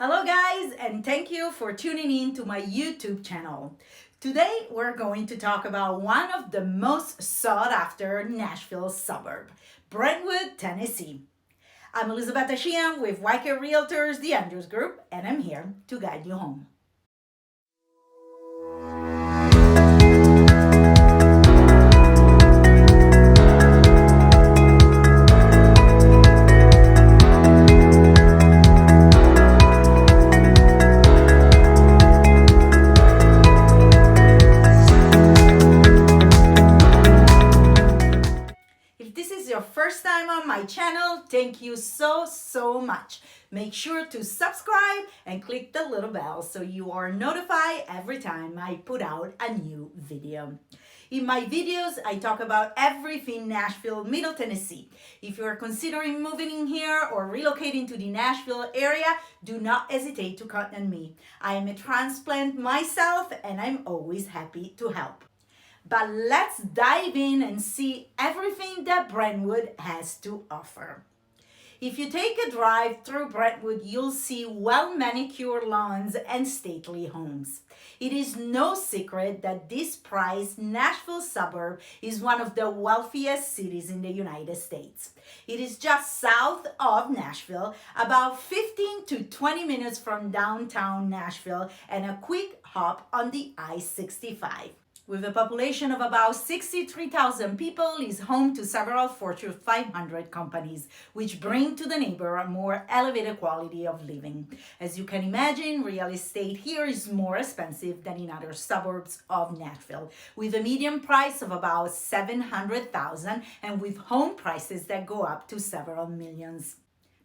Hello guys, and thank you for tuning in to my YouTube channel. Today we're going to talk about one of the most sought after Nashville suburb, Brentwood, Tennessee. I'm Elisabetta Sheehan with Wyker Realtors, the Andrews Group, and I'm here to guide you home. If this is your first time on my channel, thank you so much. Make sure to subscribe and click the little bell so you are notified every time I put out a new video. In my videos, I talk about everything Nashville, Middle Tennessee. If you are considering moving in here or relocating to the Nashville area, do not hesitate to contact me. I am a transplant myself and I'm always happy to help. But let's dive in and see everything that Brentwood has to offer. If you take a drive through Brentwood, you'll see well-manicured lawns and stately homes. It is no secret that this prized Nashville suburb is one of the wealthiest cities in the United States. It is just south of Nashville, about 15 to 20 minutes from downtown Nashville, and a quick hop on the I-65. With a population of about 63,000 people, is home to several Fortune 500 companies, which bring to the neighbor a more elevated quality of living. As you can imagine, real estate here is more expensive than in other suburbs of Nashville, with a median price of about $700,000 and with home prices that go up to several millions.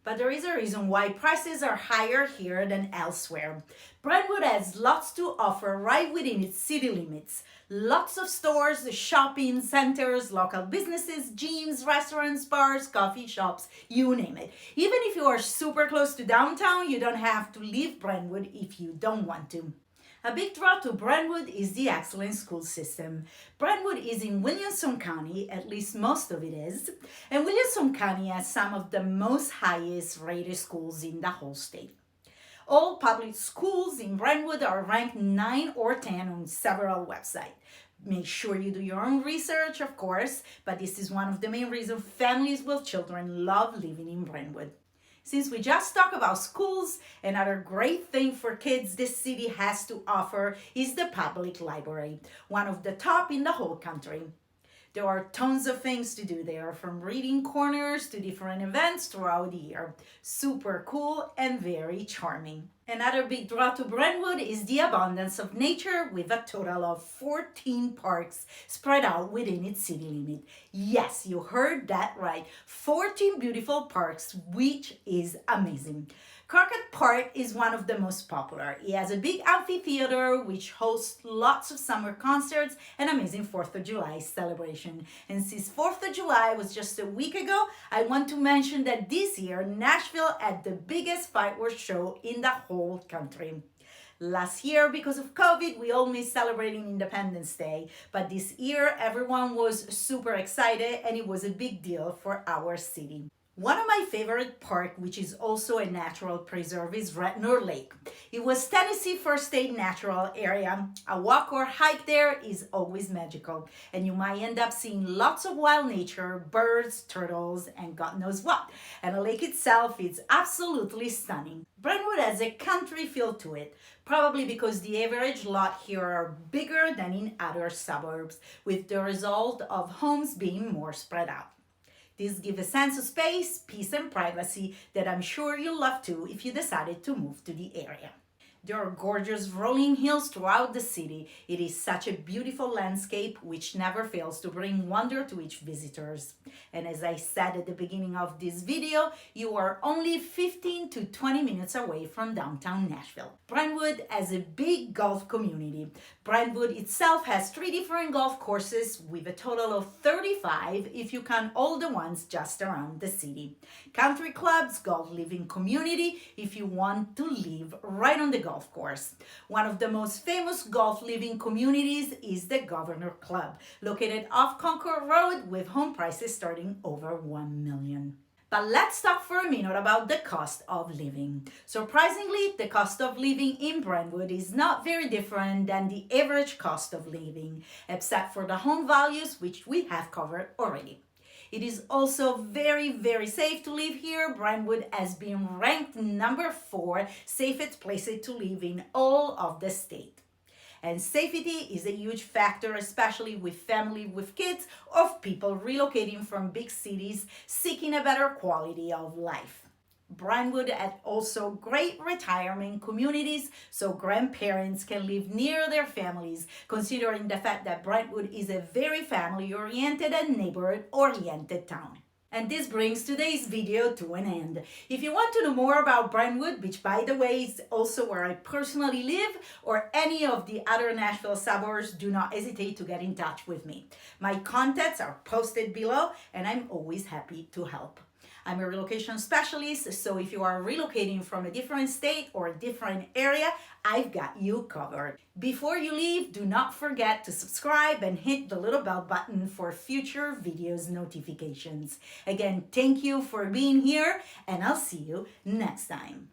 But there is a reason why prices are higher here than elsewhere. Brentwood has lots to offer right within its city limits. Lots of stores, shopping centers, local businesses, gyms, restaurants, bars, coffee shops, you name it. Even if you are super close to downtown, you don't have to leave Brentwood if you don't want to. A big draw to Brentwood is the excellent school system. Brentwood is in Williamson County, at least most of it is, and Williamson County has some of the most highest rated schools in the whole state. All public schools in Brentwood are ranked 9 or 10 on several websites. Make sure you do your own research, of course, but this is one of the main reasons families with children love living in Brentwood. Since we just talked about schools, another great thing for kids this city has to offer is the public library, one of the top in the whole country. There are tons of things to do there, from reading corners to different events throughout the year. Super cool and very charming. Another big draw to Brentwood is the abundance of nature, with a total of 14 parks spread out within its city limit. Yes, you heard that right. 14 beautiful parks, which is amazing. Crockett Park is one of the most popular. It has a big amphitheater which hosts lots of summer concerts and amazing 4th of July celebration. And since 4th of July was just a week ago, I want to mention that this year Nashville had the biggest fireworks show in the whole country. Last year, because of COVID, we all missed celebrating Independence Day, but this year everyone was super excited and it was a big deal for our city. One of my favorite parks, which is also a natural preserve, is Rednor Lake. It was Tennessee's first state natural area. A walk or hike there is always magical, and you might end up seeing lots of wild nature, birds, turtles, and God knows what. And the lake itself is absolutely stunning. Brentwood has a country feel to it, probably because the average lot here are bigger than in other suburbs, with the result of homes being more spread out. This gives a sense of space, peace, and privacy that I'm sure you'll love too if you decided to move to the area. There are gorgeous rolling hills throughout the city. It is such a beautiful landscape which never fails to bring wonder to each visitors. And as I said at the beginning of this video, you are only 15 to 20 minutes away from downtown Nashville. Brentwood has a big golf community. Brentwood itself has 3 different golf courses with a total of 35 if you count all the ones just around the city. Country clubs, golf living community if you want to live right on the golf course. One of the most famous golf living communities is the Governor Club, located off Concord Road with home prices starting over $1 million. But let's talk for a minute about the cost of living. Surprisingly, the cost of living in Brentwood is not very different than the average cost of living, except for the home values, which we have covered already. It is also very, very safe to live here. Brentwood has been ranked number 4 safest places to live in all of the state. And safety is a huge factor, especially with family with kids or people relocating from big cities seeking a better quality of life. Brentwood has also great retirement communities so grandparents can live near their families, considering the fact that Brentwood is a very family-oriented and neighborhood-oriented town. And this brings today's video to an end. If you want to know more about Brentwood, which by the way is also where I personally live, or any of the other Nashville suburbs, do not hesitate to get in touch with me. My contacts are posted below and I'm always happy to help. I'm a relocation specialist, so if you are relocating from a different state or a different area, I've got you covered. Before you leave, do not forget to subscribe and hit the little bell button for future videos notifications. Again, thank you for being here, and I'll see you next time.